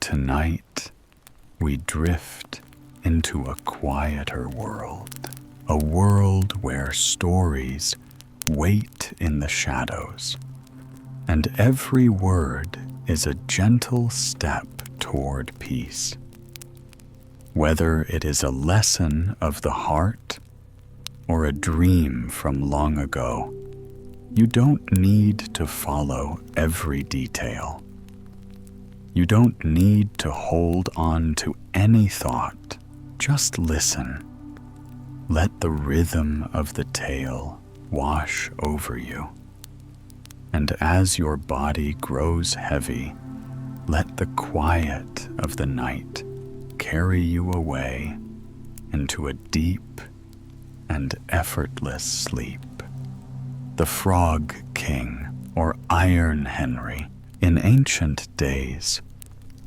tonight we drift into a quieter world, a world where stories wait in the shadows, and every word is a gentle step toward peace. Whether it is a lesson of the heart or a dream from long ago, you don't need to follow every detail. You don't need to hold on to any thought. Just listen. Let the rhythm of the tale wash over you. And as your body grows heavy, let the quiet of the night carry you away into a deep and effortless sleep. The Frog King, or Iron Henry, in ancient days,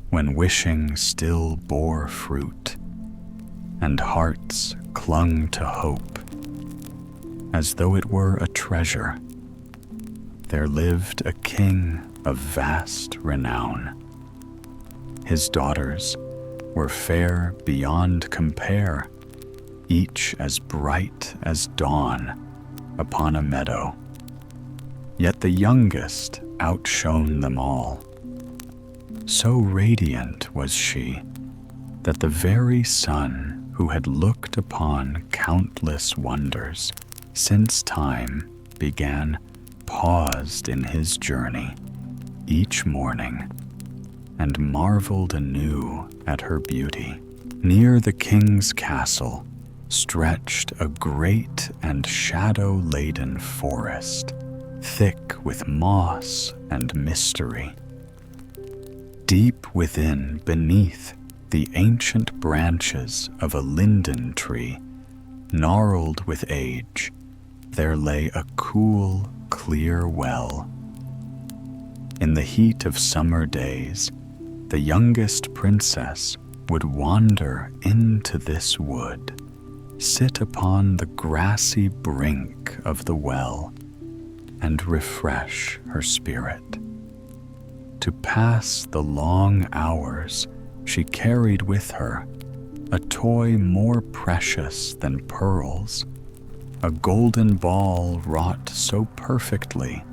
when wishing still bore fruit, and hearts clung to hope, as though it were a treasure, there lived a king of vast renown. His daughters were fair beyond compare, each as bright as dawn upon a meadow. Yet the youngest outshone them all. So radiant was she that the very sun who had looked upon countless wonders since time began paused in his journey each morning and marveled anew at her beauty. Near the king's castle stretched a great and shadow-laden forest, thick with moss and mystery. Deep within, beneath the ancient branches of a linden tree, gnarled with age, there lay a cool, clear well. In the heat of summer days, the youngest princess would wander into this wood, sit upon the grassy brink of the well, and refresh her spirit. To pass the long hours, she carried with her a toy more precious than pearls, a golden ball wrought so perfectly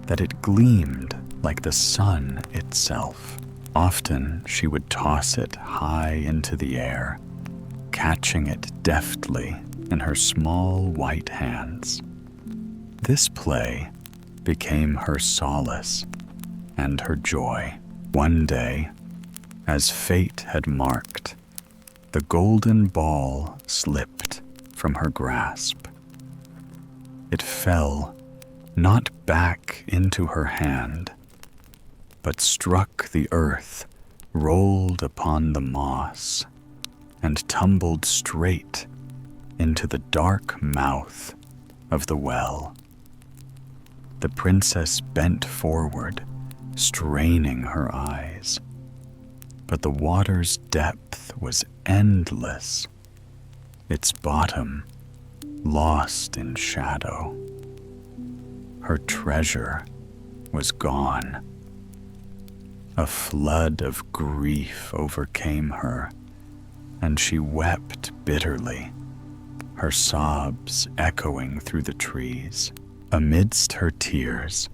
that it gleamed like the sun itself. Often she would toss it high into the air, catching it deftly in her small white hands. This play became her solace and her joy. One day, as fate had marked, the golden ball slipped from her grasp. It fell not back into her hand, but struck the earth, rolled upon the moss, and tumbled straight into the dark mouth of the well. The princess bent forward, straining her eyes, but the water's depth was endless, its bottom lost in shadow. Her treasure was gone. A flood of grief overcame her, and she wept bitterly, her sobs echoing through the trees. Amidst her tears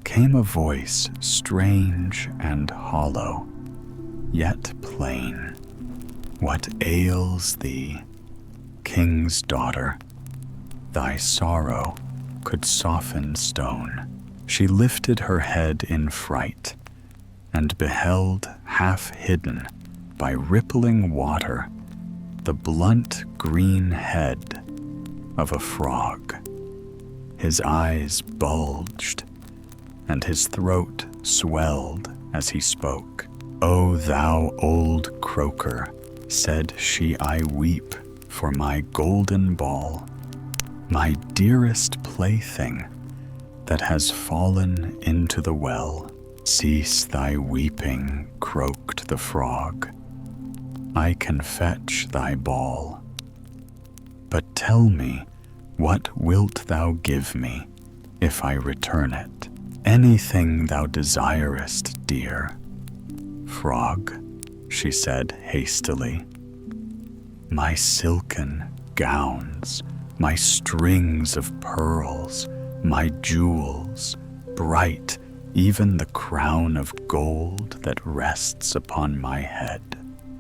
came a voice strange and hollow, yet plain. What ails thee, king's daughter? Thy sorrow could soften stone. She lifted her head in fright and beheld, half hidden by rippling water, the blunt green head of a frog. His eyes bulged, and his throat swelled as he spoke. "O thou old croaker," said she, "I weep for my golden ball, my dearest plaything that has fallen into the well." "Cease thy weeping," croaked the frog. "I can fetch thy ball. But tell me, what wilt thou give me if I return it?" "Anything thou desirest, dear." "Frog," she said hastily. My silken gowns, my strings of pearls, my jewels, bright, even the crown of gold that rests upon my head.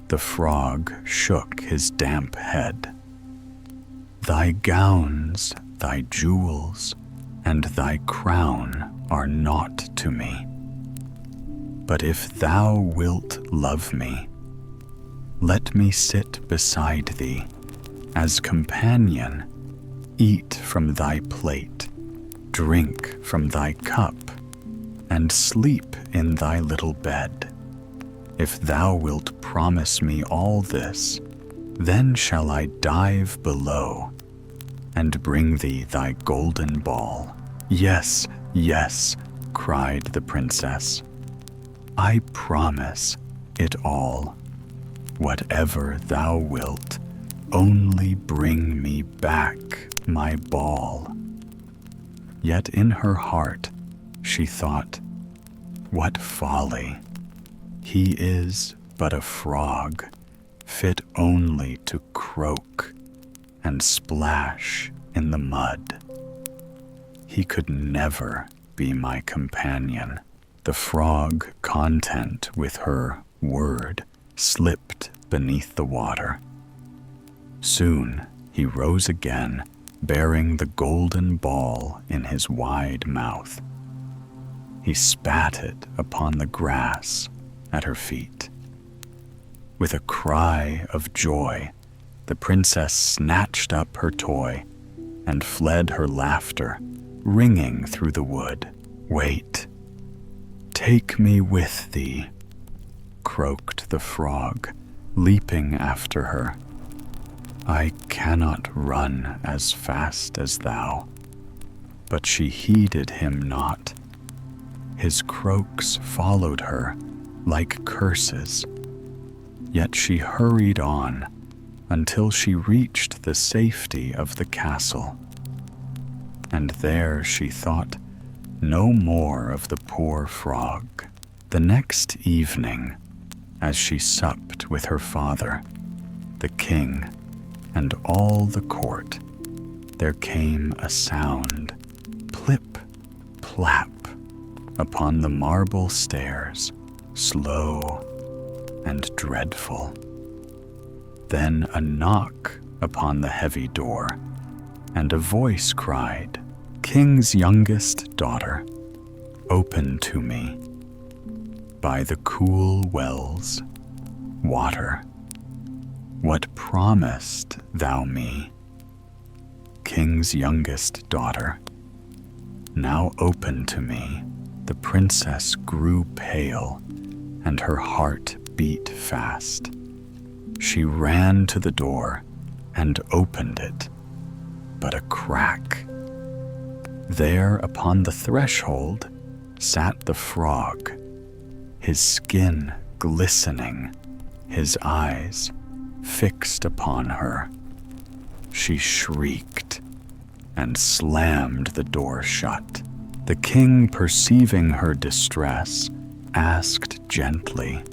The frog shook his damp head. Thy gowns, thy jewels, and thy crown are naught to me. But if thou wilt love me, let me sit beside thee, as companion, eat from thy plate, drink from thy cup, and sleep in thy little bed. If thou wilt promise me all this, then shall I dive below and bring thee thy golden ball. Yes, yes, cried the princess. I promise it all. Whatever thou wilt, only bring me back my ball. Yet in her heart she thought, what folly! He is but a frog, fit only to croak and splash in the mud. He could never be my companion. The frog, content with her word, slipped beneath the water. Soon he rose again, bearing the golden ball in his wide mouth. He spat it upon the grass at her feet. With a cry of joy, the princess snatched up her toy and fled, her laughter ringing through the wood. Wait, take me with thee, croaked the frog, leaping after her. I cannot run as fast as thou. But she heeded him not. His croaks followed her like curses. Yet she hurried on until she reached the safety of the castle. And there she thought no more of the poor frog. The next evening, as she supped with her father, the king, and all the court, there came a sound, plip, plap, upon the marble stairs, slow and dreadful. Then a knock upon the heavy door, and a voice cried, King's youngest daughter, open to me. By the cool well's water, what promised thou me? King's youngest daughter, now open to me. The princess grew pale, and her heart beat fast. She ran to the door and opened it, but a crack. There upon the threshold sat the frog, his skin glistening, his eyes fixed upon her. She shrieked and slammed the door shut. The king, perceiving her distress, asked gently,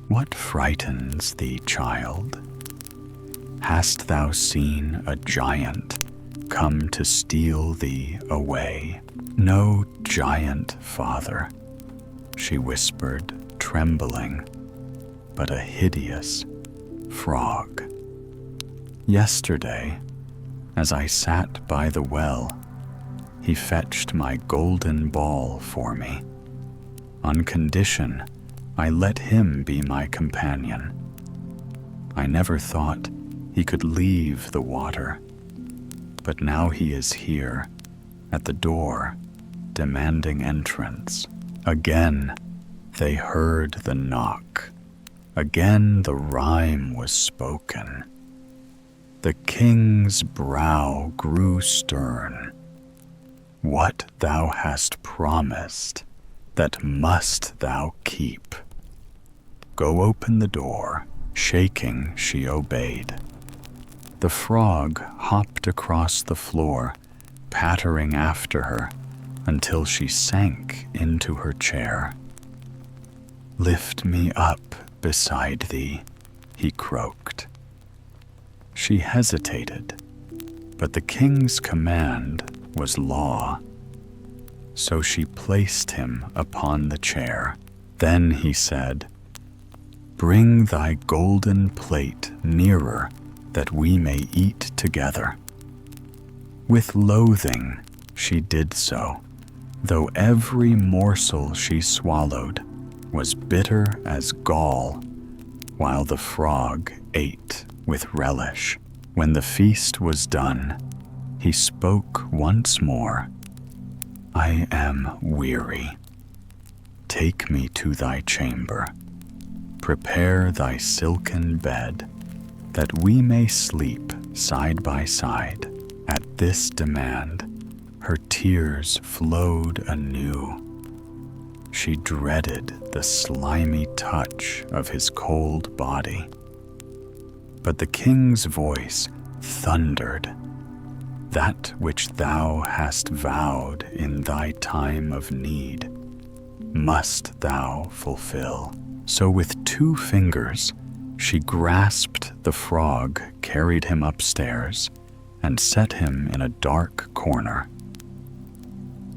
What frightens thee, child? Hast thou seen a giant come to steal thee away? No giant, father, she whispered, trembling, but a hideous frog. Yesterday, as I sat by the well, he fetched my golden ball for me. On condition, I let him be my companion. I never thought he could leave the water, but now he is here, at the door, demanding entrance. Again, they heard the knock. Again the rhyme was spoken. The king's brow grew stern. What thou hast promised, that must thou keep. Go open the door. Shaking, she obeyed. The frog hopped across the floor, pattering after her until she sank into her chair. Lift me up, beside thee," he croaked. She hesitated, but the king's command was law. So she placed him upon the chair. Then he said, "Bring thy golden plate nearer, that we may eat together." With loathing she did so, though every morsel she swallowed was bitter as gall, while the frog ate with relish. When the feast was done, he spoke once more, "I am weary. Take me to thy chamber. Prepare thy silken bed, that we may sleep side by side." At this demand, her tears flowed anew. She dreaded the slimy touch of his cold body. But the king's voice thundered, "That which thou hast vowed in thy time of need, must thou fulfill." So with 2 fingers, she grasped the frog, carried him upstairs, and set him in a dark corner.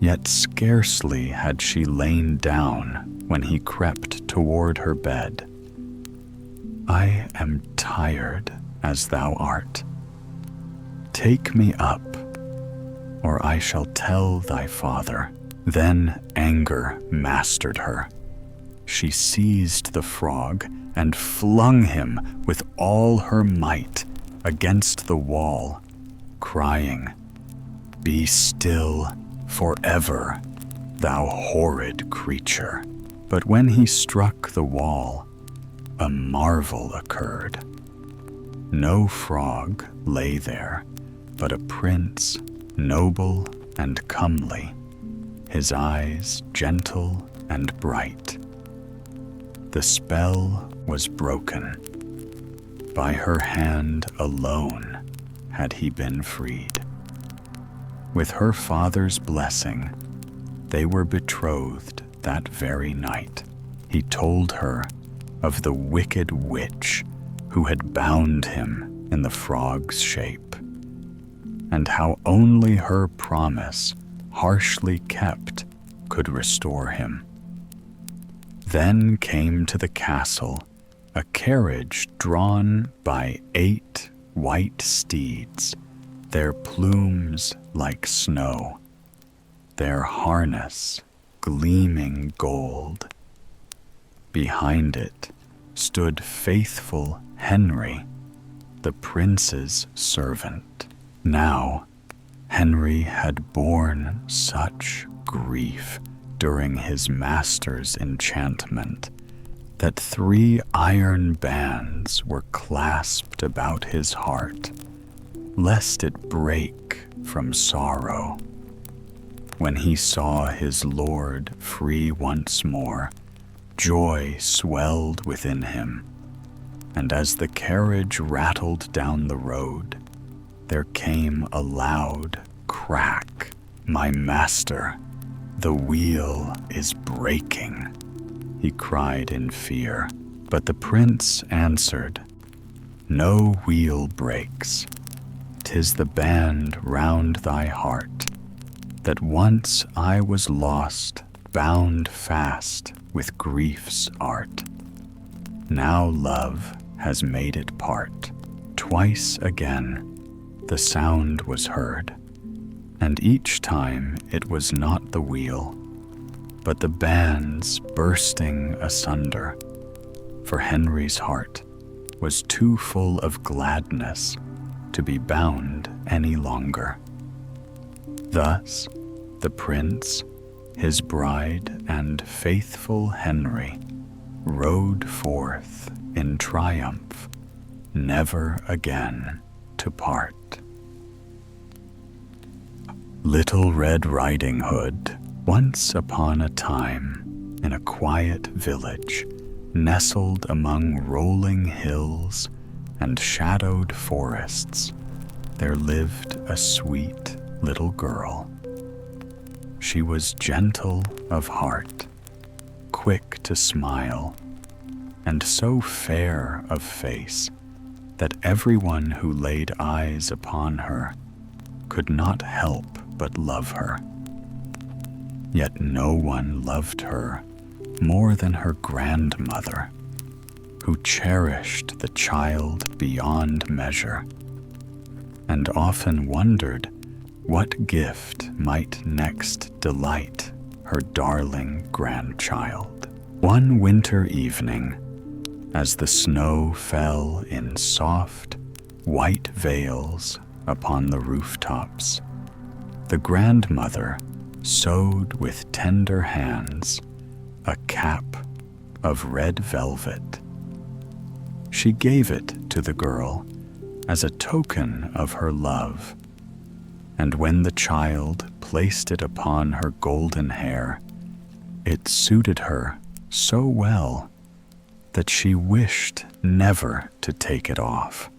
Yet scarcely had she lain down when he crept toward her bed. "I am tired as thou art. Take me up, or I shall tell thy father." Then anger mastered her. She seized the frog and flung him with all her might against the wall, crying, "Be still forever, thou horrid creature." But when he struck the wall, a marvel occurred. No frog lay there, but a prince, noble and comely, his eyes gentle and bright. The spell was broken. By her hand alone had he been freed. With her father's blessing, they were betrothed that very night. He told her of the wicked witch who had bound him in the frog's shape, and how only her promise, harshly kept, could restore him. Then came to the castle a carriage drawn by 8 white steeds, their plumes like snow, their harness gleaming gold. Behind it stood faithful Henry, the prince's servant. Now, Henry had borne such grief during his master's enchantment that 3 iron bands were clasped about his heart, lest it break from sorrow. When he saw his lord free once more, joy swelled within him, and as the carriage rattled down the road, there came a loud crack. "My master, the wheel is breaking," he cried in fear. But the prince answered, "No wheel breaks. 'Tis the band round thy heart, that once I was lost, bound fast with grief's art. Now love has made it part." Twice again the sound was heard, and each time it was not the wheel, but the bands bursting asunder, for Henry's heart was too full of gladness to be bound any longer. Thus the prince, his bride, and faithful Henry rode forth in triumph, never again to part. Little Red Riding Hood, once upon a time, in a quiet village, nestled among rolling hills and shadowed forests, there lived a sweet little girl. She was gentle of heart, quick to smile, and so fair of face that everyone who laid eyes upon her could not help but love her. Yet no one loved her more than her grandmother, who cherished the child beyond measure, and often wondered what gift might next delight her darling grandchild. One winter evening, as the snow fell in soft, white veils upon the rooftops, the grandmother sewed with tender hands a cap of red velvet. She gave it to the girl as a token of her love, and when the child placed it upon her golden hair, it suited her so well that she wished never to take it off.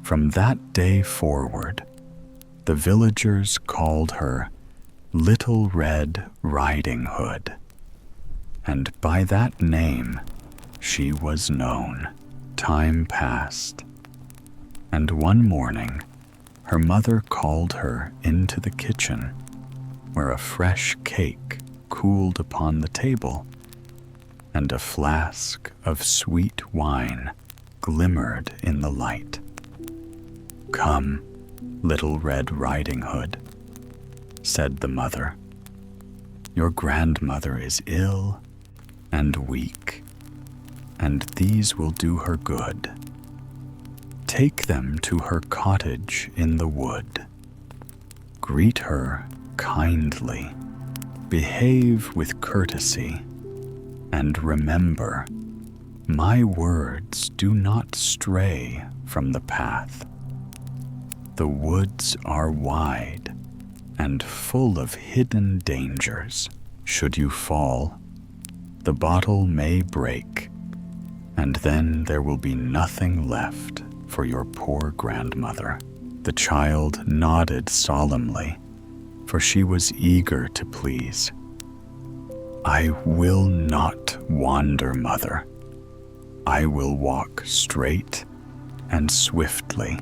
From that day forward, the villagers called her Little Red Riding Hood, and by that name she was known. Time passed, and one morning her mother called her into the kitchen, where a fresh cake cooled upon the table, and a flask of sweet wine glimmered in the light. "Come, Little Red Riding Hood," said the mother. "Your grandmother is ill and weak, and these will do her good. Take them to her cottage in the wood. Greet her kindly, behave with courtesy, and remember, my words do not stray from the path. The woods are wide and full of hidden dangers. Should you fall, the bottle may break, and then there will be nothing left for your poor grandmother." The child nodded solemnly, for she was eager to please. "I will not wander, mother. I will walk straight and swiftly,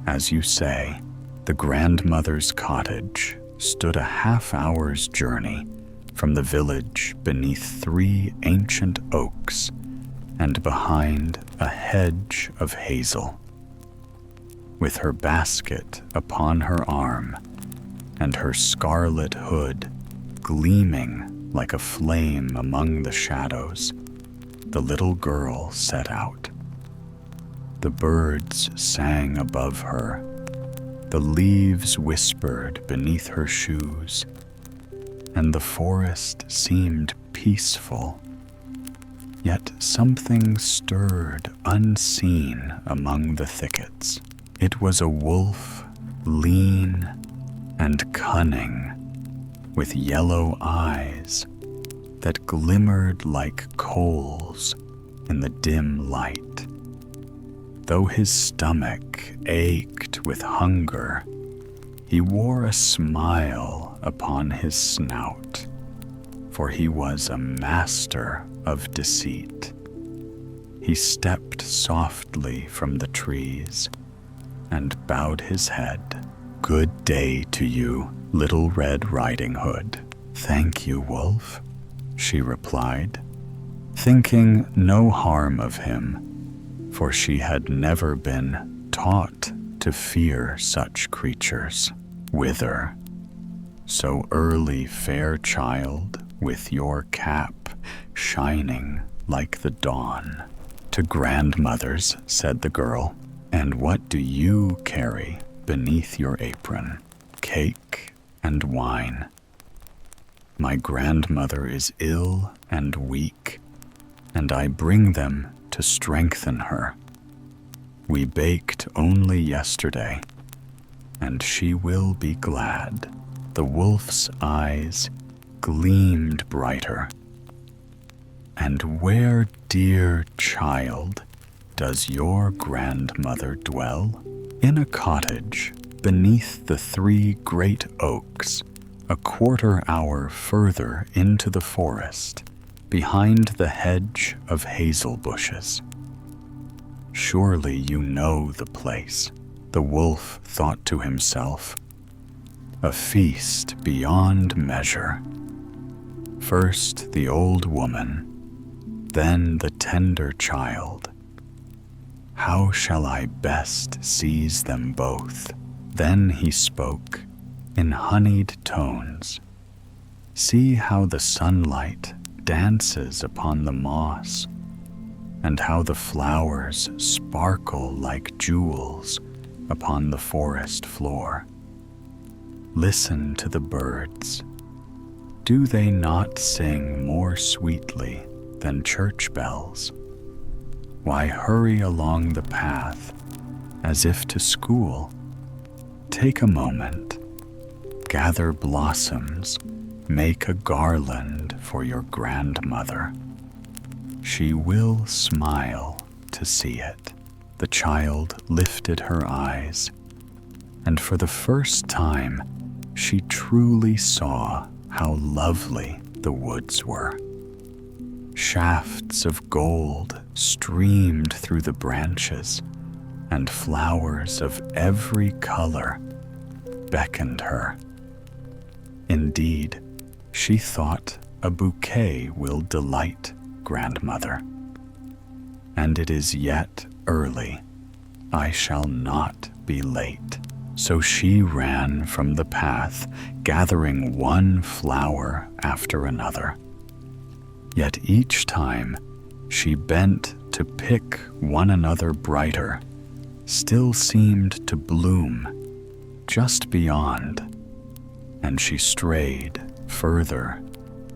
as you say." The grandmother's cottage stood a half-hour's journey from the village beneath 3 ancient oaks and behind a hedge of hazel. With her basket upon her arm and her scarlet hood gleaming like a flame among the shadows, the little girl set out. The birds sang above her, the leaves whispered beneath her shoes, and the forest seemed peaceful. Yet something stirred unseen among the thickets. It was a wolf, lean and cunning, with yellow eyes that glimmered like coals in the dim light. Though his stomach ached with hunger, he wore a smile upon his snout, for he was a master of deceit. He stepped softly from the trees and bowed his head. "Good day to you, Little Red Riding Hood." "Thank you, Wolf," she replied, thinking no harm of him, for she had never been taught to fear such creatures. "Whither so early, fair child, with your cap shining like the dawn?" "To grandmother's," said the girl. "And what do you carry beneath your apron?" "Cake and wine. My grandmother is ill and weak, and I bring them to strengthen her. We baked only yesterday, and she will be glad." The wolf's eyes gleamed brighter. "And where, dear child, does your grandmother dwell?" "In a cottage beneath the 3 great oaks, a quarter hour further into the forest, behind the hedge of hazel bushes. Surely you know the place, the wolf thought to himself. A feast beyond measure. First the old woman, then the tender child. How shall I best seize them both? Then he spoke in honeyed tones. See how the sunlight dances upon the moss, and how the flowers sparkle like jewels upon the forest floor. Listen to the birds. Do they not sing more sweetly than church bells? Why hurry along the path as if to school? Take a moment, gather blossoms, make a garland for your grandmother. She will smile to see it. The child lifted her eyes, and for the first time, she truly saw how lovely the woods were. Shafts of gold streamed through the branches, and flowers of every color beckoned her. Indeed, she thought a bouquet will delight grandmother. And it is yet early. I shall not be late. So she ran from the path, gathering one flower after another. Yet each time she bent to pick one another brighter, still seemed to bloom just beyond, and she strayed further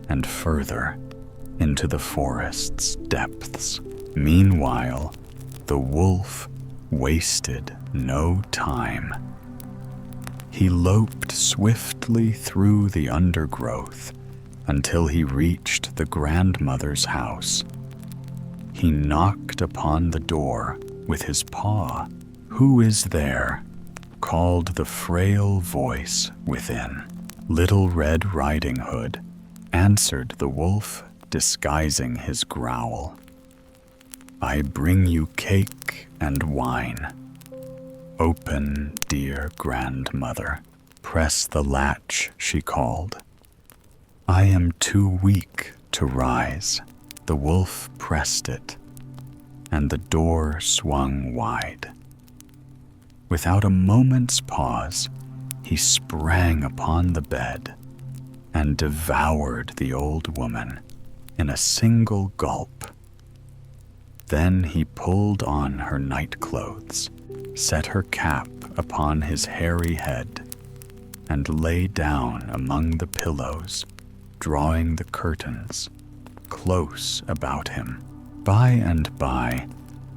and further into the forest's depths. Meanwhile, the wolf wasted no time. He loped swiftly through the undergrowth until he reached the grandmother's house. He knocked upon the door with his paw. "Who is there?" called the frail voice within. Little Red Riding Hood answered the wolf, disguising his growl. "I bring you cake and wine. Open, dear grandmother. Press the latch," she called. "I am too weak to rise." The wolf pressed it, and the door swung wide. Without a moment's pause, he sprang upon the bed and devoured the old woman in a single gulp. Then he pulled on her nightclothes, set her cap upon his hairy head, and lay down among the pillows, drawing the curtains close about him. By and by,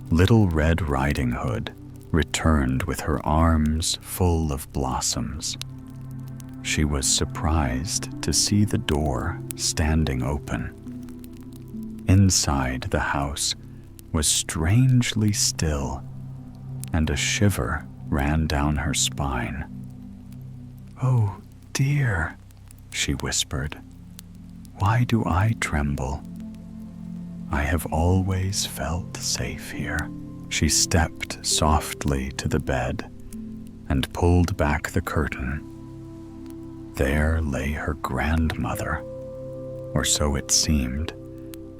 Little Red Riding Hood returned with her arms full of blossoms. She was surprised to see the door standing open. Inside the house was strangely still, and a shiver ran down her spine. "Oh, dear," she whispered. "Why do I tremble? I have always felt safe here." She stepped softly to the bed and pulled back the curtain. There lay her grandmother, or so it seemed,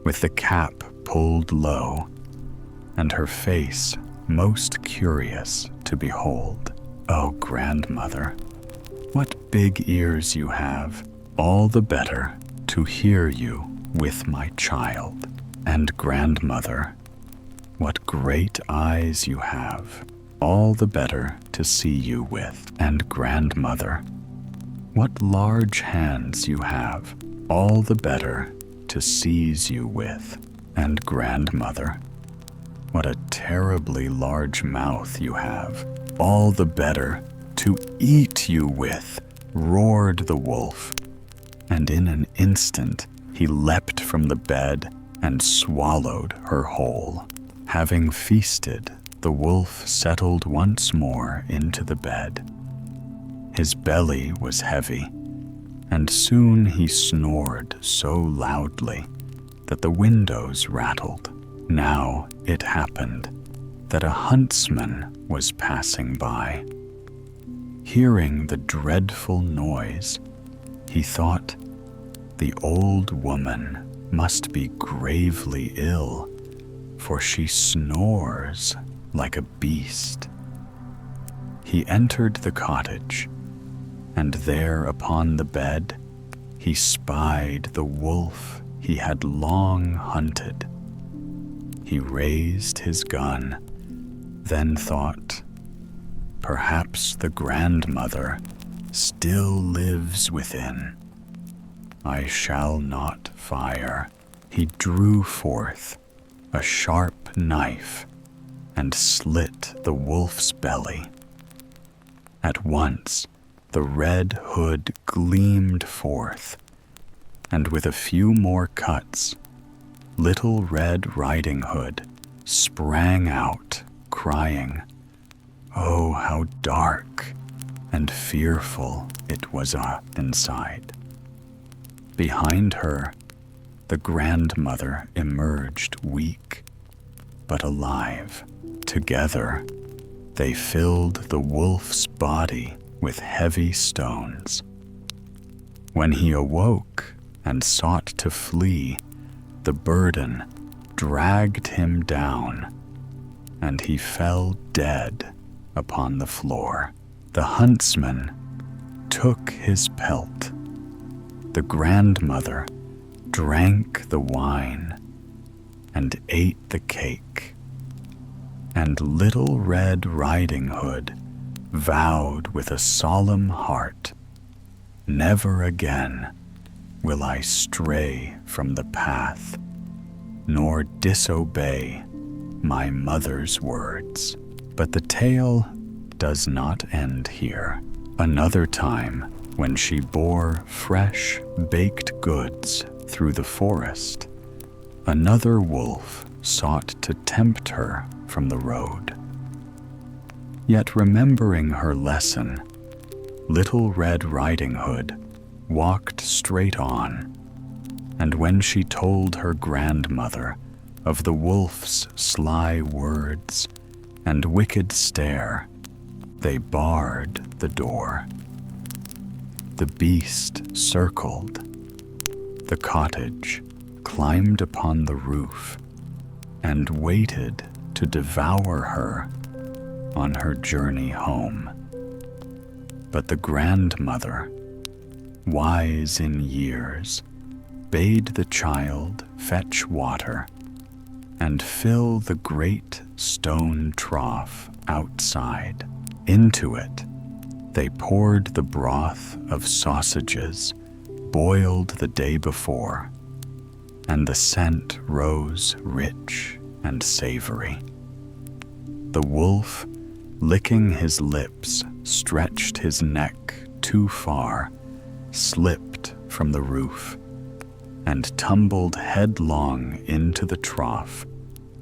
with the cap pulled low, and her face most curious to behold. "Oh, grandmother, what big ears you have, all the better to hear you with my child. And grandmother, what great eyes you have, all the better to see you with. And grandmother, what large hands you have, all the better to seize you with. And grandmother, what a terribly large mouth you have, all the better to eat you with," roared the wolf. And in an instant he leapt from the bed and swallowed her whole. Having feasted, the wolf settled once more into the bed. His belly was heavy, and soon he snored so loudly that the windows rattled. Now it happened that a huntsman was passing by. Hearing the dreadful noise, he thought, the old woman must be gravely ill, for she snores like a beast. He entered the cottage, and there upon the bed he spied the wolf he had long hunted. He raised his gun, then thought, perhaps the grandmother still lives within. I shall not fire. He drew forth a sharp knife and slit the wolf's belly. At once the red hood gleamed forth, and with a few more cuts, Little Red Riding Hood sprang out, crying, "Oh, how dark and fearful it was inside." Behind her, the grandmother emerged weak, but alive. Together, they filled the wolf's body with heavy stones. When he awoke and sought to flee, the burden dragged him down, and he fell dead upon the floor. The huntsman took his pelt. The grandmother drank the wine and ate the cake, and Little Red Riding Hood vowed with a solemn heart, "Never again will I stray from the path, nor disobey my mother's words." But the tale does not end here. Another time, when she bore fresh baked goods through the forest, another wolf sought to tempt her from the road. Yet remembering her lesson, Little Red Riding Hood walked straight on, and when she told her grandmother of the wolf's sly words and wicked stare, they barred the door. The beast circled the cottage, climbed upon the roof, and waited to devour her on her journey home. But the grandmother, wise in years, bade the child fetch water and fill the great stone trough outside. Into it they poured the broth of sausages boiled the day before, and the scent rose rich and savory. The wolf, licking his lips, stretched his neck too far, slipped from the roof, and tumbled headlong into the trough,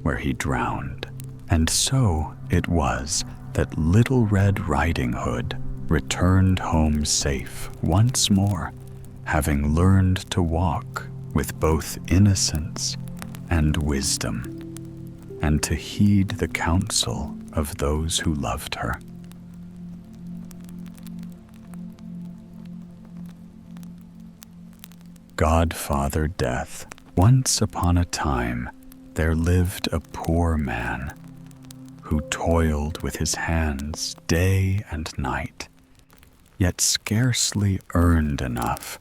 where he drowned. And so it was that Little Red Riding Hood returned home safe once more, having learned to walk with both innocence and wisdom, and to heed the counsel of those who loved her. Godfather Death. Once upon a time, there lived a poor man who toiled with his hands day and night, yet scarcely earned enough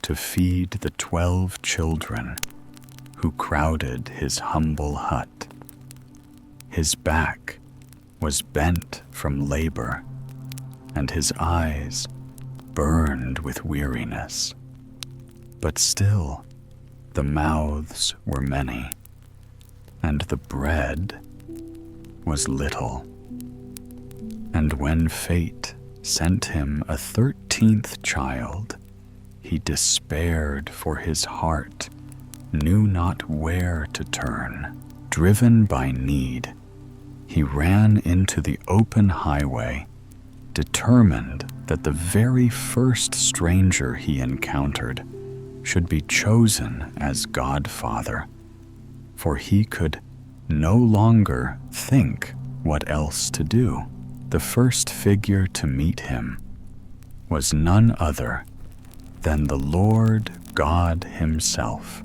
to feed the 12 children who crowded his humble hut. His back was bent from labor, and his eyes burned with weariness. But still, the mouths were many, and the bread was little. And when fate sent him a 13th child, he despaired, for his heart knew not where to turn. Driven by need, he ran into the open highway, determined that the very first stranger he encountered should be chosen as Godfather, for he could no longer think what else to do. The first figure to meet him was none other than the Lord God himself,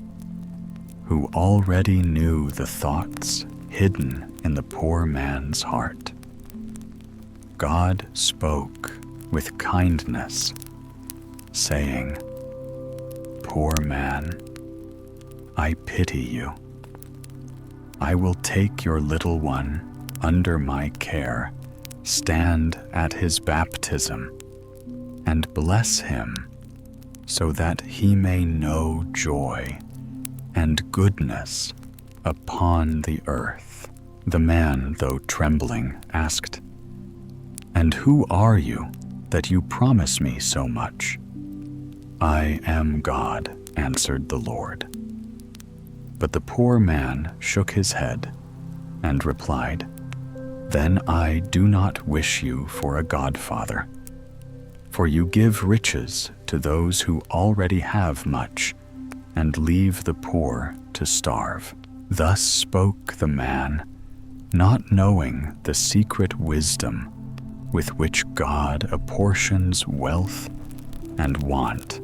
who already knew the thoughts hidden in the poor man's heart. God spoke with kindness, saying, "Poor man, I pity you. I will take your little one under my care, stand at his baptism, and bless him, so that he may know joy and goodness upon the earth." The man, though trembling, asked, "And who are you, that you promise me so much?" "I am God," answered the Lord. But the poor man shook his head and replied, "Then I do not wish you for a godfather, for you give riches to those who already have much, and leave the poor to starve." Thus spoke the man, not knowing the secret wisdom with which God apportions wealth and want,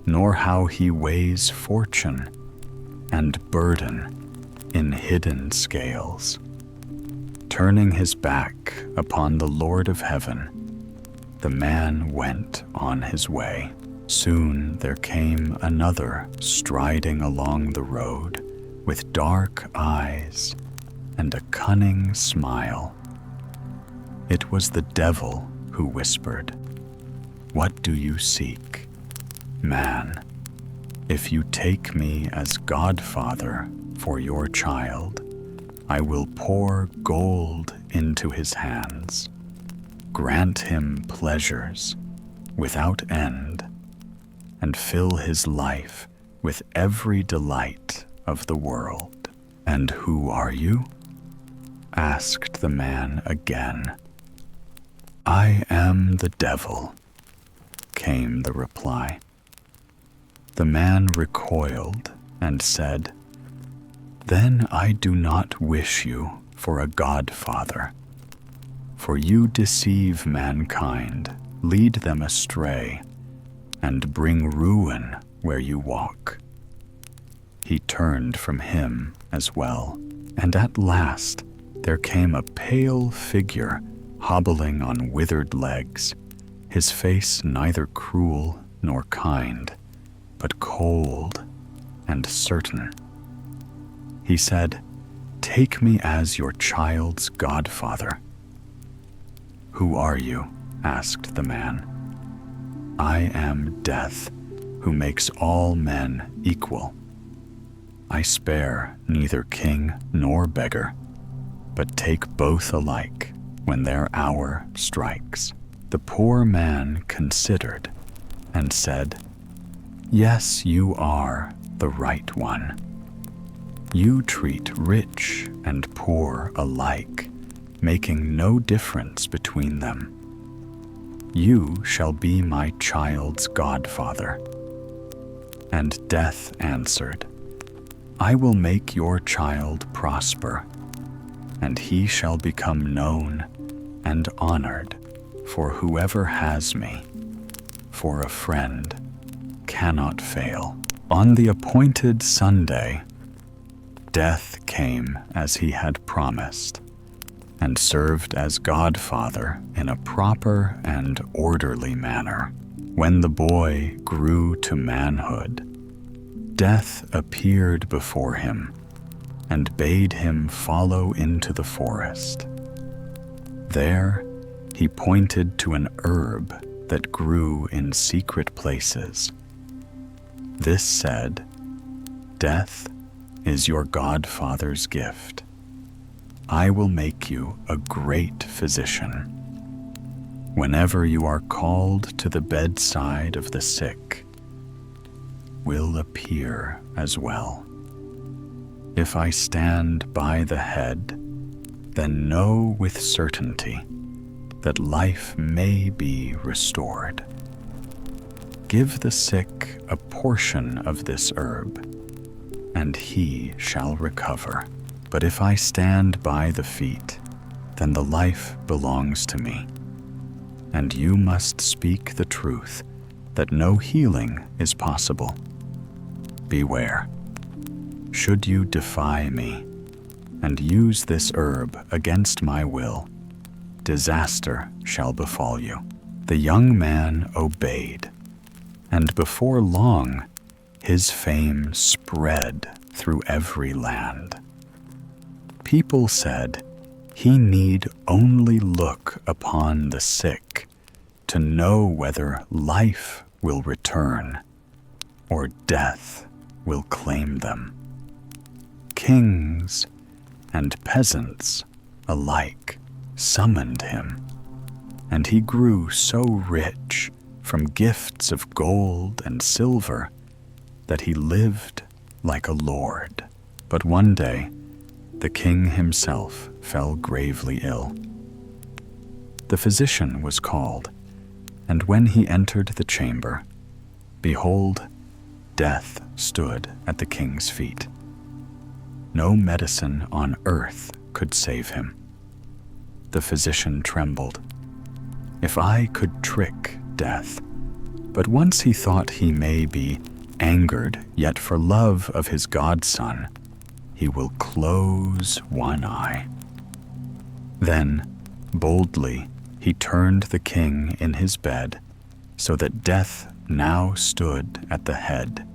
nor how he weighs fortune and burden in hidden scales. Turning his back upon the Lord of heaven, the man went on his way. Soon there came another striding along the road with dark eyes and a cunning smile. It was the devil who whispered, "What do you seek? Man, if you take me as godfather for your child, I will pour gold into his hands, grant him pleasures without end, and fill his life with every delight of the world." "And who are you?" asked the man again. "I am the devil," came the reply. The man recoiled and said, "Then I do not wish you for a godfather, for you deceive mankind, lead them astray, and bring ruin where you walk." He turned from him as well, and at last there came a pale figure hobbling on withered legs, his face neither cruel nor kind, but cold and certain. He said, "Take me as your child's godfather." "Who are you?" asked the man. "I am Death, who makes all men equal. I spare neither king nor beggar, but take both alike when their hour strikes." The poor man considered and said, "Yes, you are the right one. You treat rich and poor alike, making no difference between them. You shall be my child's godfather." And Death answered, "I will make your child prosper, and he shall become known and honored, for whoever has me, for a friend, cannot fail." On the appointed Sunday, Death came as he had promised, and served as godfather in a proper and orderly manner. When the boy grew to manhood, Death appeared before him and bade him follow into the forest. There he pointed to an herb that grew in secret places. This said, "Death is your godfather's gift. I will make you a great physician. Whenever you are called to the bedside of the sick, will appear as well. If I stand by the head, then know with certainty that life may be restored." Give the sick a portion of this herb, and he shall recover. But if I stand by the feet, then the life belongs to me. And you must speak the truth, that no healing is possible. Beware. Should you defy me and use this herb against my will, disaster shall befall you. The young man obeyed, and before long his fame spread through every land. People said he need only look upon the sick to know whether life will return or death will claim them. Kings and peasants alike summoned him, and he grew so rich from gifts of gold and silver that he lived like a lord. But one day, the king himself fell gravely ill. The physician was called, and when he entered the chamber, behold, death stood at the king's feet. No medicine on earth could save him. The physician trembled. If I could trick death, but once he thought he may be angered, yet for love of his godson, he will close one eye. Then, boldly, he turned the king in his bed, so that death now stood at the head,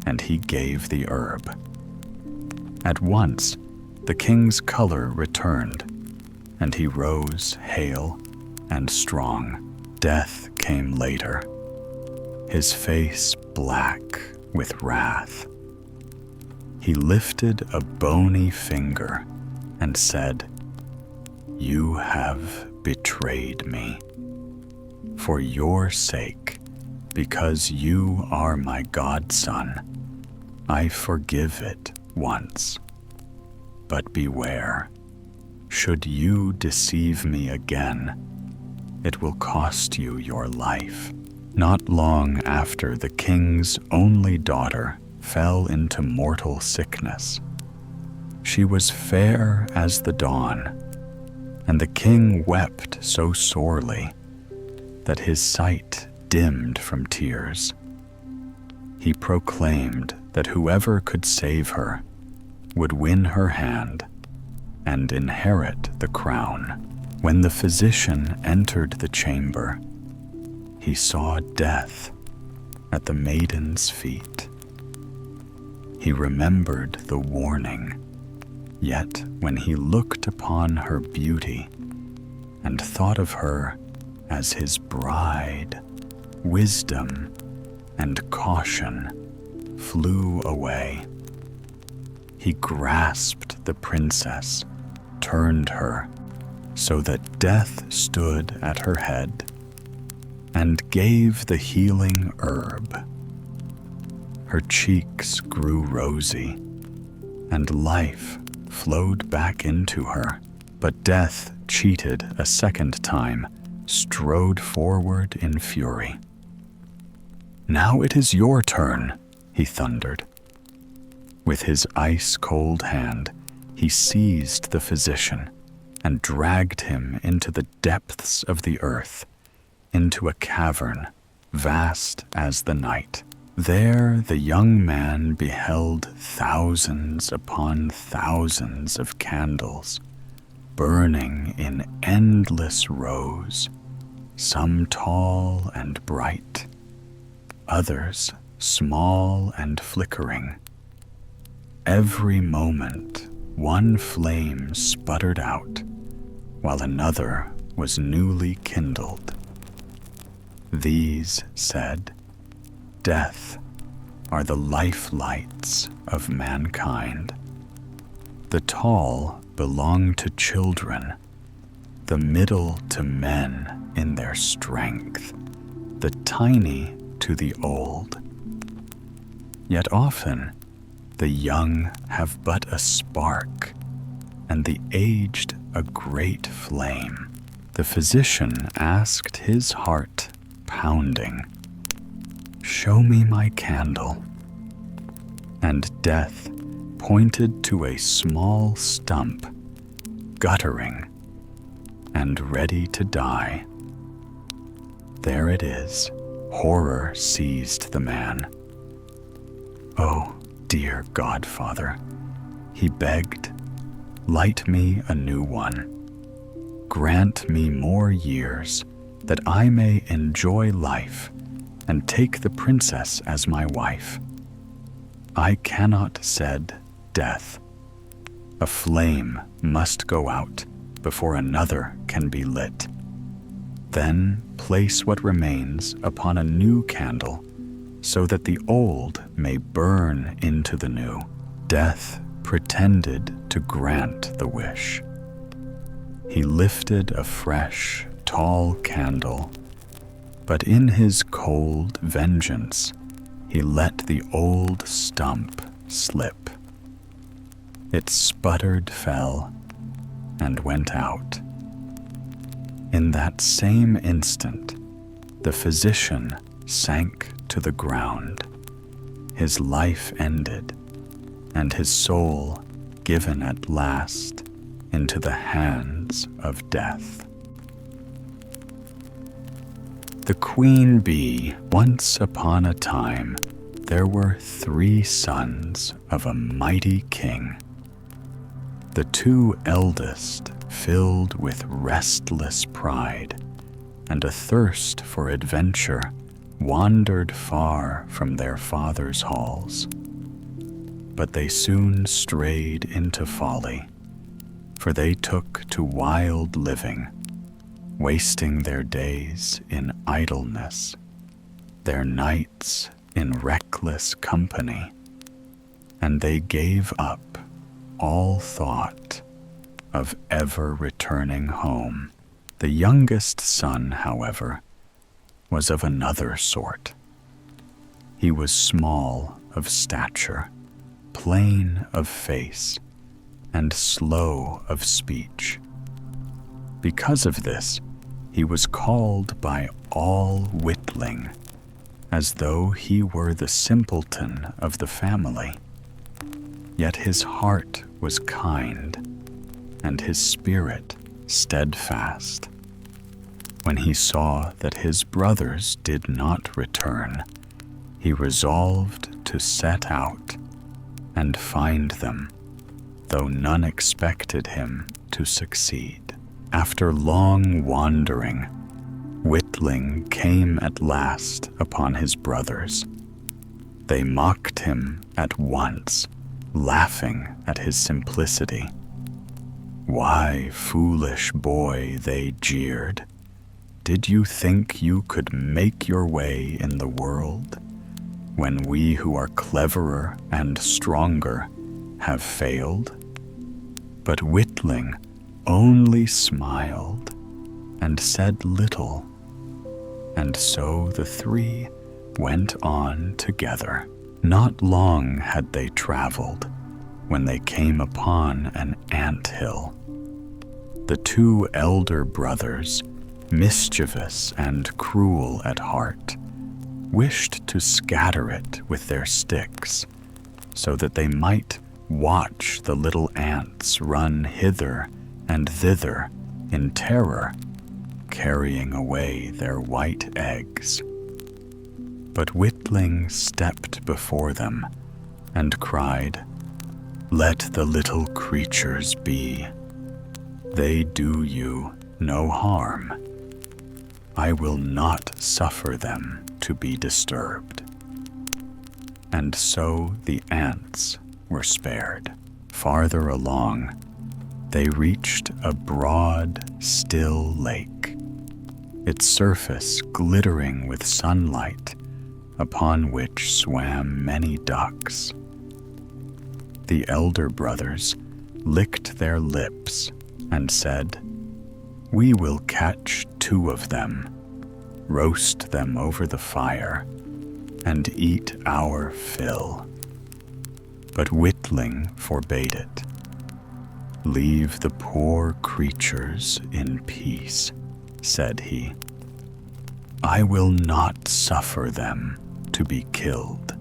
and he gave the herb. At once, the king's color returned, and he rose hale and strong. Death came later, his face black with wrath. He lifted a bony finger and said, "You have betrayed me. For your sake, because you are my godson, I forgive it once. But beware, should you deceive me again, it will cost you your life." Not long after, the king's only daughter fell into mortal sickness. She was fair as the dawn, and the king wept so sorely that his sight dimmed from tears. He proclaimed that whoever could save her would win her hand and inherit the crown. When the physician entered the chamber, he saw death at the maiden's feet. He remembered the warning, yet when he looked upon her beauty and thought of her as his bride, wisdom and caution flew away. He grasped the princess, turned her so that death stood at her head, and gave the healing herb. Her cheeks grew rosy, and life flowed back into her. But death, cheated a second time, strode forward in fury. "Now it is your turn," he thundered. With his ice-cold hand, he seized the physician and dragged him into the depths of the earth, into a cavern vast as the night. There the young man beheld thousands upon thousands of candles, burning in endless rows, some tall and bright, others small and flickering. Every moment one flame sputtered out, while another was newly kindled. These, said, "Death are the life lights of mankind. The tall belong to children, the middle to men in their strength, the tiny to the old. Yet often the young have but a spark, and the aged a great flame." The physician asked his heart pounding, "Show me my candle." And Death pointed to a small stump, guttering and ready to die. "There it is." Horror seized the man. "Oh, dear Godfather," he begged, "light me a new one. Grant me more years, that I may enjoy life and take the princess as my wife. I cannot," said Death. "A flame must go out before another can be lit. Then place what remains upon a new candle, so that the old may burn into the new." Death pretended to grant the wish. He lifted a fresh, tall candle, but in his cold vengeance, he let the old stump slip. It sputtered, fell, and went out. In that same instant, the physician sank to the ground, his life ended, and his soul given at last into the hands of Death. The Queen Bee. Once upon a time, there were 3 sons of a mighty king. The 2 eldest, filled with restless pride and a thirst for adventure, wandered far from their father's halls. But they soon strayed into folly, for they took to wild living, wasting their days in idleness, their nights in reckless company, and they gave up all thought of ever returning home. The youngest son, however, was of another sort. He was small of stature, plain of face, and slow of speech. Because of this, he was called by all Witling, as though he were the simpleton of the family. Yet his heart was kind, and his spirit steadfast. When he saw that his brothers did not return, he resolved to set out and find them, though none expected him to succeed. After long wandering, Witling came at last upon his brothers. They mocked him at once, laughing at his simplicity. "Why, foolish boy," they jeered, "did you think you could make your way in the world, when we who are cleverer and stronger have failed?" But Witling only smiled and said little, and so the 3 went on together. Not long had they traveled when they came upon an ant-hill. The 2 elder brothers, mischievous and cruel at heart, wished to scatter it with their sticks, so that they might watch the little ants run hither and thither in terror, carrying away their white eggs. But Witling stepped before them and cried, "Let the little creatures be. They do you no harm. I will not suffer them to be disturbed." And so the ants were spared. Farther along, they reached a broad, still lake, its surface glittering with sunlight, upon which swam many ducks. The elder brothers licked their lips and said, "We will catch 2 of them, roast them over the fire, and eat our fill." But Witling forbade it. "Leave the poor creatures in peace," said he. "I will not suffer them to be killed.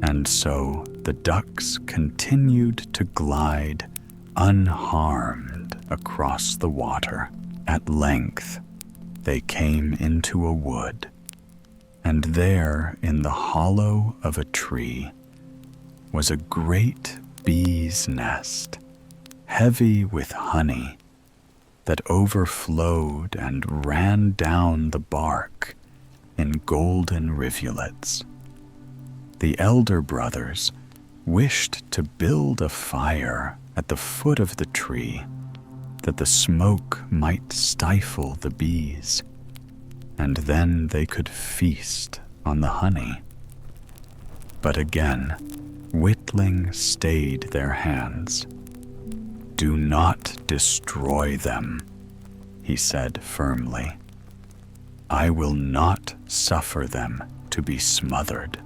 And so the ducks continued to glide unharmed across the water. At length, they came into a wood, and there in the hollow of a tree was a great bee's nest, heavy with honey, that overflowed and ran down the bark in golden rivulets. The elder brothers wished to build a fire at the foot of the tree, that the smoke might stifle the bees, and then they could feast on the honey. But again, Whitling stayed their hands. "Do not destroy them," he said firmly. "I will not suffer them to be smothered."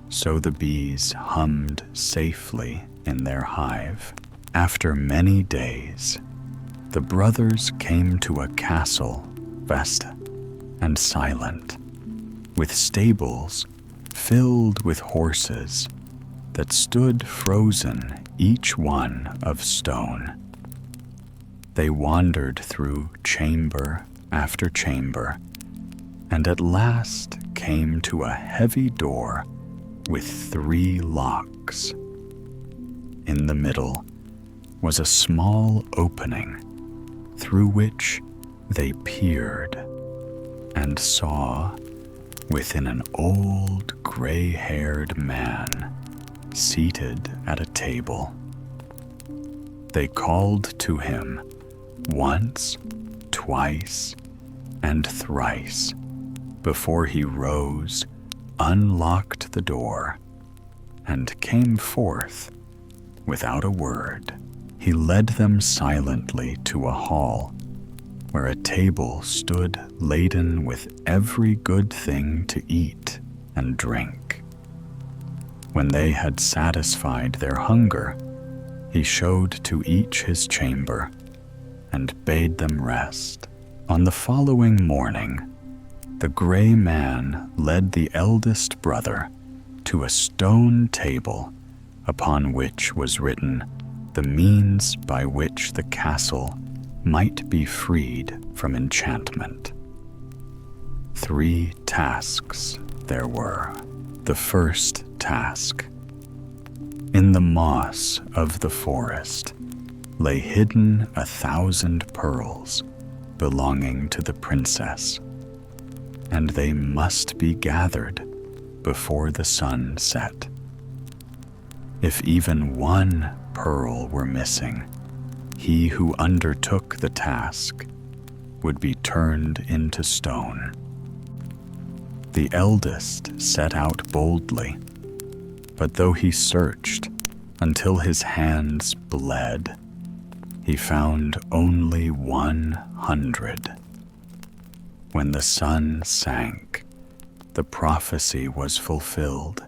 So the bees hummed safely in their hive. After many days, the brothers came to a castle, vast and silent, with stables filled with horses that stood frozen, each one of stone. They wandered through chamber after chamber, and at last came to a heavy door with 3 locks. In the middle was a small opening through which they peered and saw within an old gray-haired man seated at a table. They called to him once, twice, and thrice before he rose, unlocked the door, and came forth without a word. He led them silently to a hall where a table stood laden with every good thing to eat and drink. When they had satisfied their hunger, he showed to each his chamber and bade them rest. On the following morning, the gray man led the eldest brother to a stone table upon which was written the means by which the castle might be freed from enchantment. 3 tasks there were. The first task: in the moss of the forest lay hidden 1,000 pearls belonging to the princess, and they must be gathered before the sun set. If even 1 pearl were missing, he who undertook the task would be turned into stone. The eldest set out boldly, but though he searched until his hands bled, he found only 100. When the sun sank, the prophecy was fulfilled,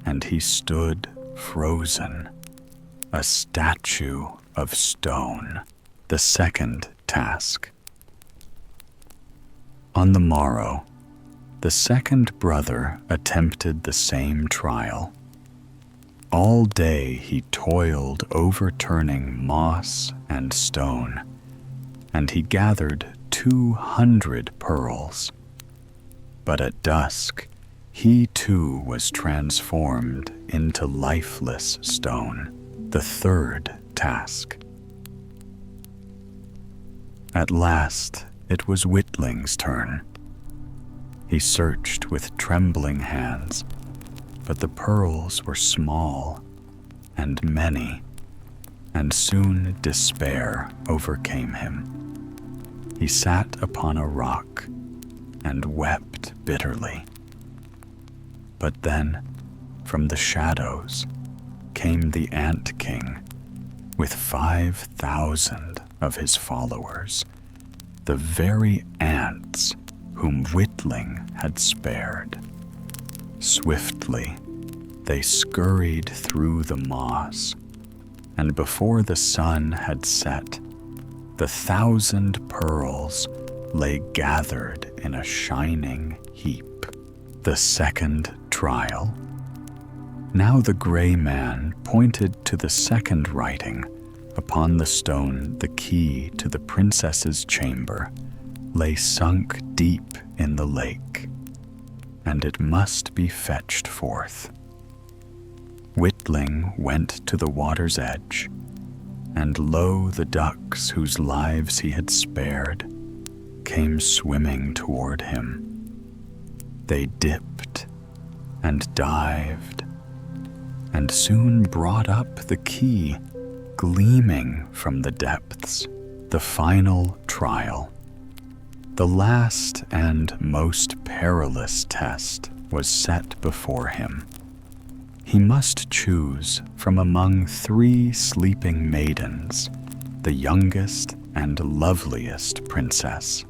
and he stood frozen, a statue of stone. The second task. On the morrow, the second brother attempted the same trial. All day he toiled overturning moss and stone, and he gathered 200 pearls. But at dusk, he too was transformed into lifeless stone. The third task. At last, it was Whitling's turn. He searched with trembling hands, but the pearls were small and many, and soon despair overcame him. He sat upon a rock and wept bitterly. But then, from the shadows, came the Ant King with 5,000 of his followers, the very ants whom Whitling had spared. Swiftly, they scurried through the moss, and before the sun had set, the 1,000 pearls lay gathered in a shining heap. The second trial. Now the gray man pointed to the second writing. Upon the stone, the key to the princess's chamber lay sunk deep in the lake, and it must be fetched forth. Witling went to the water's edge, and lo, the ducks whose lives he had spared came swimming toward him. They dipped and dived, and soon brought up the key gleaming from the depths. The final trial. The last and most perilous test was set before him. He must choose from among 3 sleeping maidens the youngest and loveliest princess.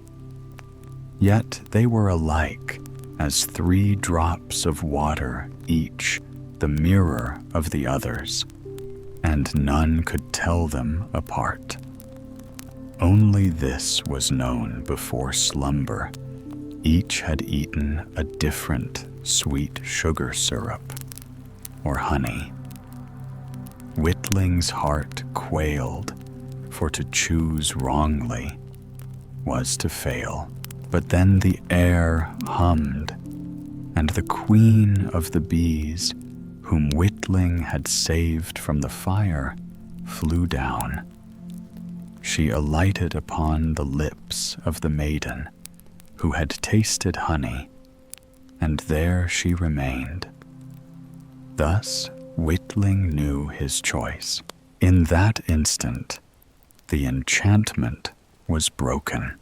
Yet they were alike as 3 drops of water each, the mirror of the others, and none could tell them apart. Only this was known before slumber: each had eaten a different sweet sugar syrup or honey. Witling's heart quailed, for to choose wrongly was to fail. But then the air hummed, and the queen of the bees, whom Witling had saved from the fire, flew down. She alighted upon the lips of the maiden who had tasted honey, and there she remained. Thus Witling knew his choice. In that instant, the enchantment was broken.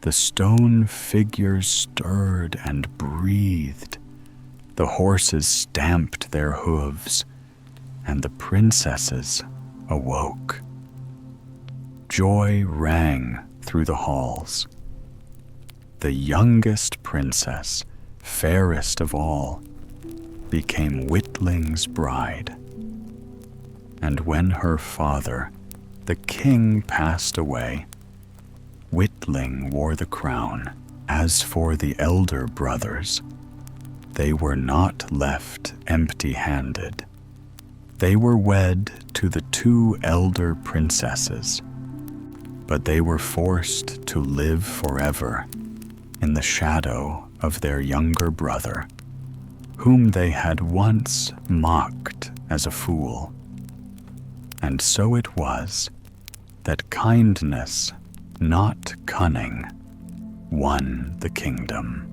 The stone figures stirred and breathed. The horses stamped their hooves, and the princesses awoke. Joy rang through the halls. The youngest princess, fairest of all, became Witling's bride. And when her father, the king, passed away, Witling wore the crown. As for the elder brothers, they were not left empty-handed. They were wed to the 2 elder princesses, but they were forced to live forever in the shadow of their younger brother, whom they had once mocked as a fool. And so it was that kindness, not cunning, won the kingdom.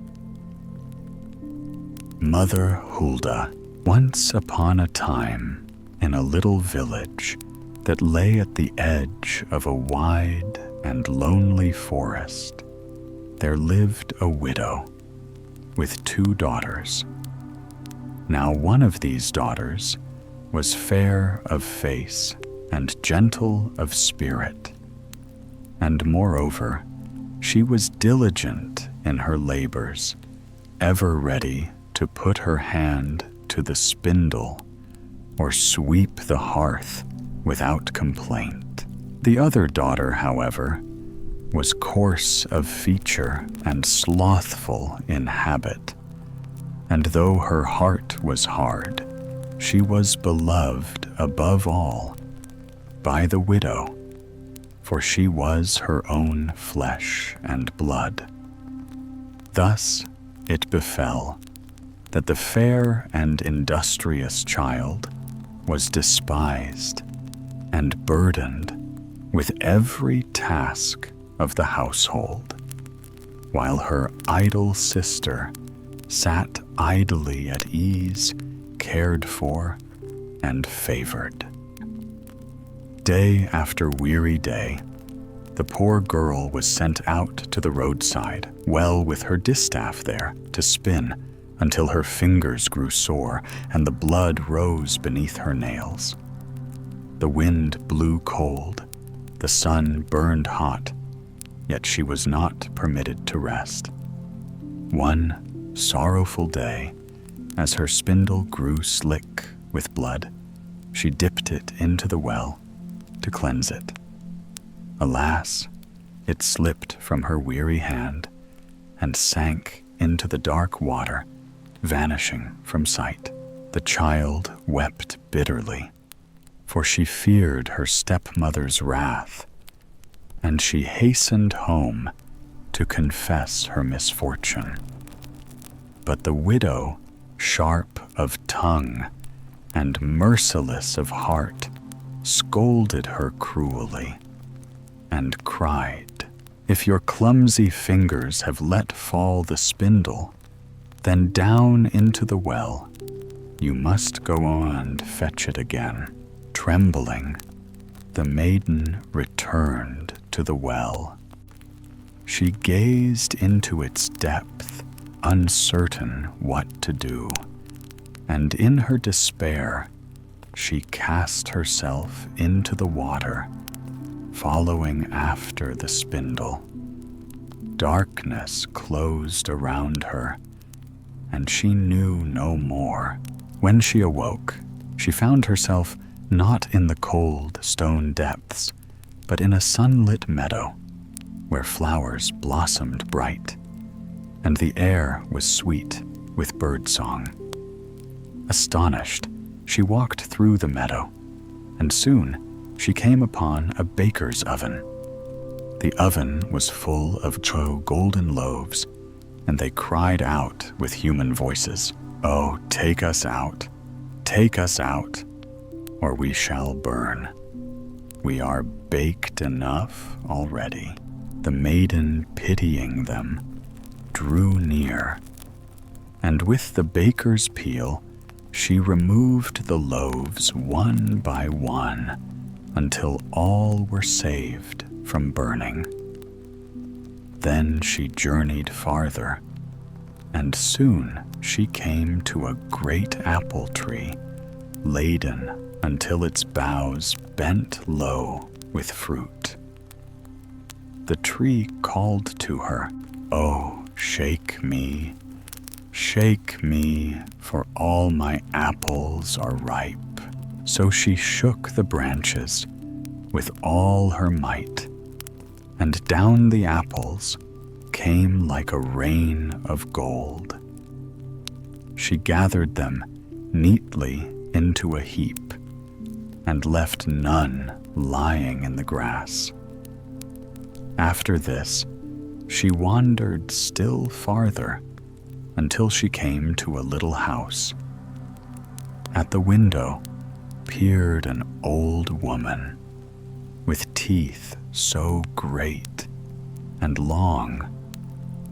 Mother Hulda. Once upon a time, in a little village that lay at the edge of a wide and lonely forest, there lived a widow with 2 daughters. Now one of these daughters was fair of face and gentle of spirit, and moreover, she was diligent in her labors, ever ready to put her hand to the spindle or sweep the hearth without complaint. The other daughter, however, was coarse of feature and slothful in habit, and though her heart was hard, she was beloved above all by the widow, for she was her own flesh and blood. Thus it befell that the fair and industrious child was despised and burdened with every task of the household, while her idle sister sat idly at ease, cared for and favored. Day after weary day, the poor girl was sent out to the roadside, well with her distaff there, to spin, until her fingers grew sore and the blood rose beneath her nails. The wind blew cold, the sun burned hot, yet she was not permitted to rest. One sorrowful day, as her spindle grew slick with blood, she dipped it into the well to cleanse it. Alas, it slipped from her weary hand and sank into the dark water, vanishing from sight. The child wept bitterly, for she feared her stepmother's wrath, and she hastened home to confess her misfortune. But the widow, sharp of tongue and merciless of heart, scolded her cruelly and cried, "If your clumsy fingers have let fall the spindle, then down into the well you must go on to fetch it again." Trembling, the maiden returned to the well. She gazed into its depth, uncertain what to do, and in her despair she cast herself into the water, following after the spindle. Darkness closed around her, and she knew no more. When she awoke, she found herself not in the cold stone depths, but in a sunlit meadow, where flowers blossomed bright, and the air was sweet with birdsong. Astonished, she walked through the meadow, and soon she came upon a baker's oven. The oven was full of golden loaves, and they cried out with human voices, "Oh, take us out, or we shall burn. We are baked enough already." The maiden, pitying them, drew near, and with the baker's peel she removed the loaves one by one until all were saved from burning. Then she journeyed farther, and soon she came to a great apple tree, laden until its boughs bent low with fruit. The tree called to her, "Oh, shake me, for all my apples are ripe." So she shook the branches with all her might, and down the apples came like a rain of gold. She gathered them neatly into a heap and left none lying in the grass. After this, she wandered still farther until she came to a little house. At the window peered an old woman with teeth so great and long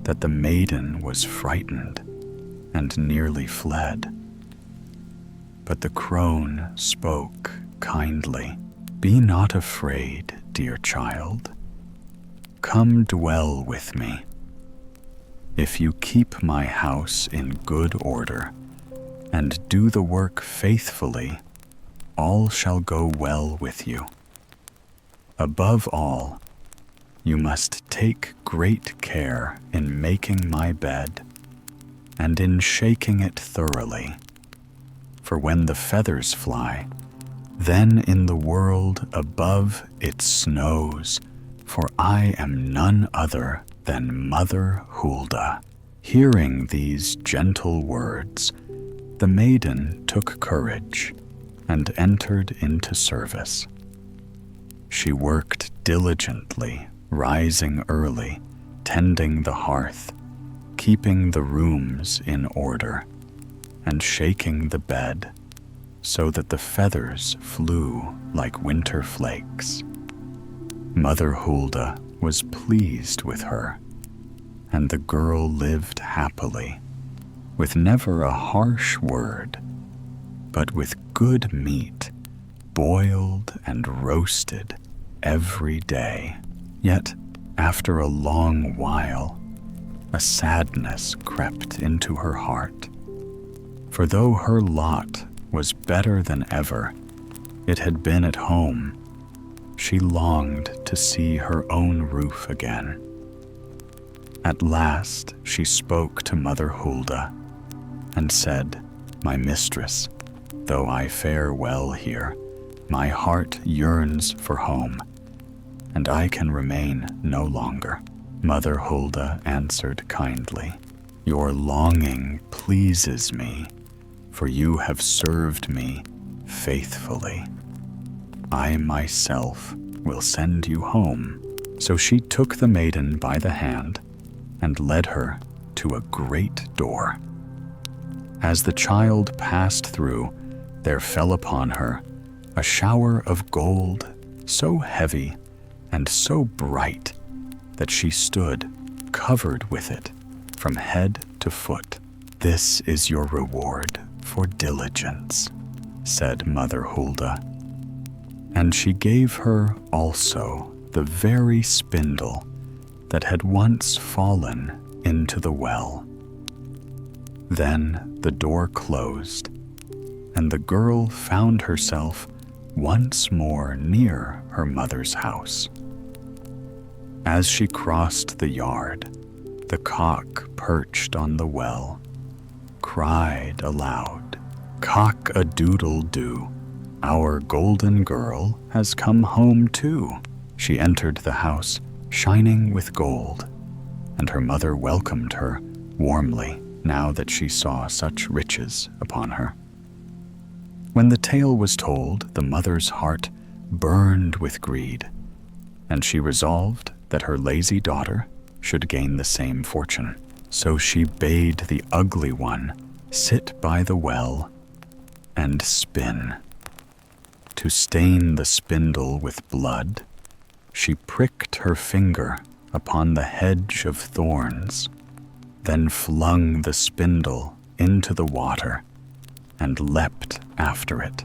that the maiden was frightened and nearly fled. But the crone spoke kindly, "Be not afraid, dear child. Come dwell with me. If you keep my house in good order and do the work faithfully, all shall go well with you. Above all, you must take great care in making my bed and in shaking it thoroughly. For when the feathers fly, then in the world above it snows, for I am none other than Mother Hulda." Hearing these gentle words, the maiden took courage and entered into service. She worked diligently, rising early, tending the hearth, keeping the rooms in order, and shaking the bed so that the feathers flew like winter flakes. Mother Hulda was pleased with her, and the girl lived happily, with never a harsh word, but with good meat, boiled and roasted every day. Yet, after a long while, a sadness crept into her heart. For though her lot was better than ever it had been at home, she longed to see her own roof again. At last she spoke to Mother Hulda and said, "My mistress, though I fare well here, my heart yearns for home, and I can remain no longer." Mother Hulda answered kindly, Your longing pleases me, for you have served me faithfully. I myself will send you home." So she took the maiden by the hand and led her to a great door. As the child passed through, there fell upon her a shower of gold so heavy and so bright that she stood covered with it from head to foot. "This is your reward for diligence," said Mother Hulda. And she gave her also the very spindle that had once fallen into the well. Then the door closed, and the girl found herself once more near her mother's house. As she crossed the yard, the cock perched on the well cried aloud, "Cock-a-doodle-doo, our golden girl has come home too." She entered the house shining with gold, and her mother welcomed her warmly now that she saw such riches upon her. When the tale was told, the mother's heart burned with greed, and she resolved that her lazy daughter should gain the same fortune. So she bade the ugly one sit by the well and spin. To stain the spindle with blood, she pricked her finger upon the hedge of thorns, then flung the spindle into the water and leapt after it.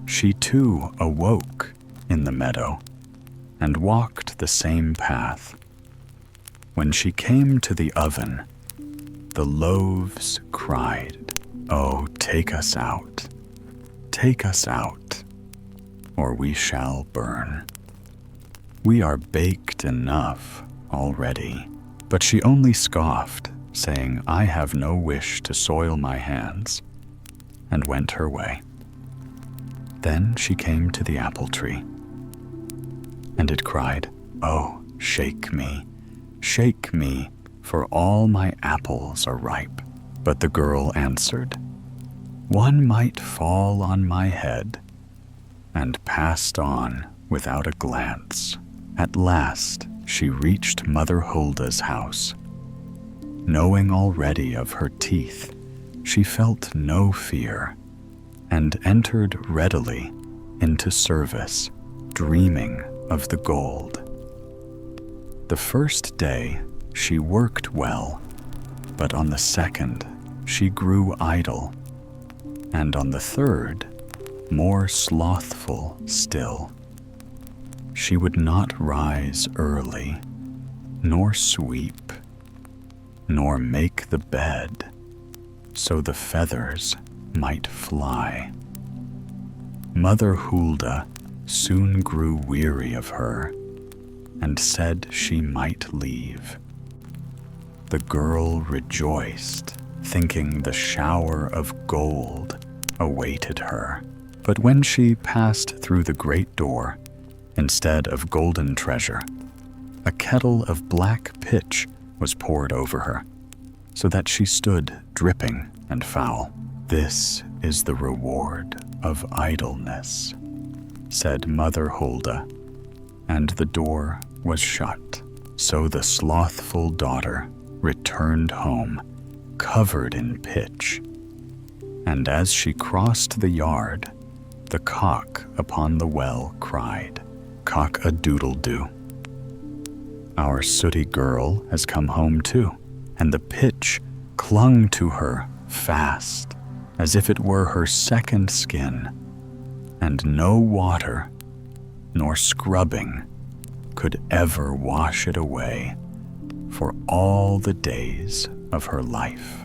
She too awoke in the meadow and walked the same path. When she came to the oven, the loaves cried, "Oh, take us out, or we shall burn. We are baked enough already." But she only scoffed, saying, "I have no wish to soil my hands," and went her way. Then she came to the apple tree, and it cried, "Oh, shake me, for all my apples are ripe." But the girl answered, "One might fall on my head," and passed on without a glance. At last she reached Mother Hulda's house. Knowing already of her teeth, she felt no fear, and entered readily into service, dreaming of the gold. The first day she worked well, but on the second she grew idle, and on the third more slothful still. She would not rise early, nor sweep, nor make the bed, so the feathers might fly. Mother Hulda soon grew weary of her, and said she might leave. The girl rejoiced, thinking the shower of gold awaited her. But when she passed through the great door, instead of golden treasure, a kettle of black pitch was poured over her, so that she stood dripping and foul. "This is the reward of idleness," said Mother Hulda, and the door was shut. So the slothful daughter returned home, covered in pitch, and as she crossed the yard, the cock upon the well cried, "Cock-a-doodle-doo. Our sooty girl has come home too," and the pitch clung to her fast, as if it were her second skin, and no water nor scrubbing could ever wash it away for all the days of her life.